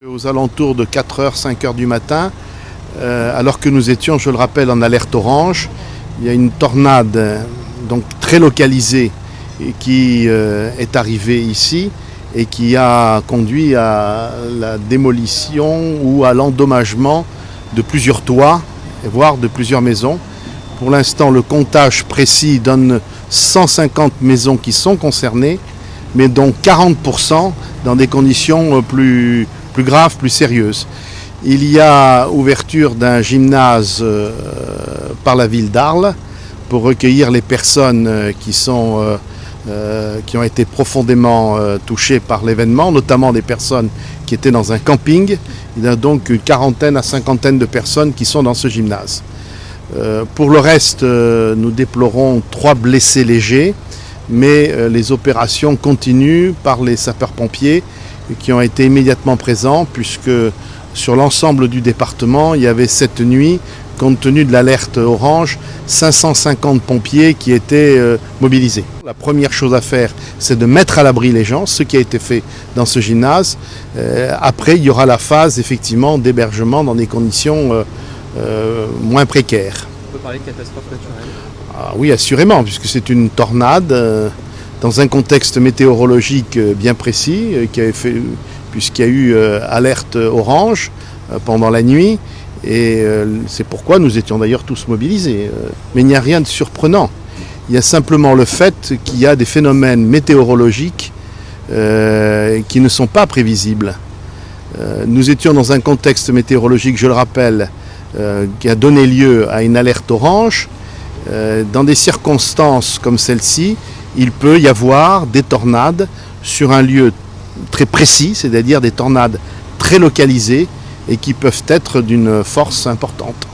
Aux alentours de 4h, 5h du matin, alors que nous étions, je le rappelle, en alerte orange, il y a une tornade donc très localisée qui est arrivée ici et qui a conduit à la démolition ou à l'endommagement de plusieurs toits, voire de plusieurs maisons. Pour l'instant, le comptage précis donne 150 maisons qui sont concernées, mais dont 40% dans des conditions plus graves, plus sérieuses. Il y a ouverture d'un gymnase par la ville d'Arles pour recueillir les personnes qui ont été profondément touchées par l'événement, notamment des personnes qui étaient dans un camping. Il y a donc une quarantaine à cinquantaine de personnes qui sont dans ce gymnase. Pour le reste, nous déplorons 3 blessés légers, mais les opérations continuent par les sapeurs-pompiers qui ont été immédiatement présents, puisque sur l'ensemble du département, il y avait cette nuit, compte tenu de l'alerte orange, 550 pompiers qui étaient mobilisés. La première chose à faire, c'est de mettre à l'abri les gens, ce qui a été fait dans ce gymnase. Après, il y aura la phase effectivement d'hébergement dans des conditions moins précaires. On peut parler de catastrophe naturelle? Oui, assurément, puisque c'est une tornade dans un contexte météorologique bien précis, puisqu'il y a eu alerte orange pendant la nuit, et c'est pourquoi nous étions d'ailleurs tous mobilisés. Mais il n'y a rien de surprenant. Il y a simplement le fait qu'il y a des phénomènes météorologiques qui ne sont pas prévisibles. Nous étions dans un contexte météorologique, je le rappelle, qui a donné lieu à une alerte orange. Dans des circonstances comme celle-ci, il peut y avoir des tornades sur un lieu très précis, c'est-à-dire des tornades très localisées et qui peuvent être d'une force importante.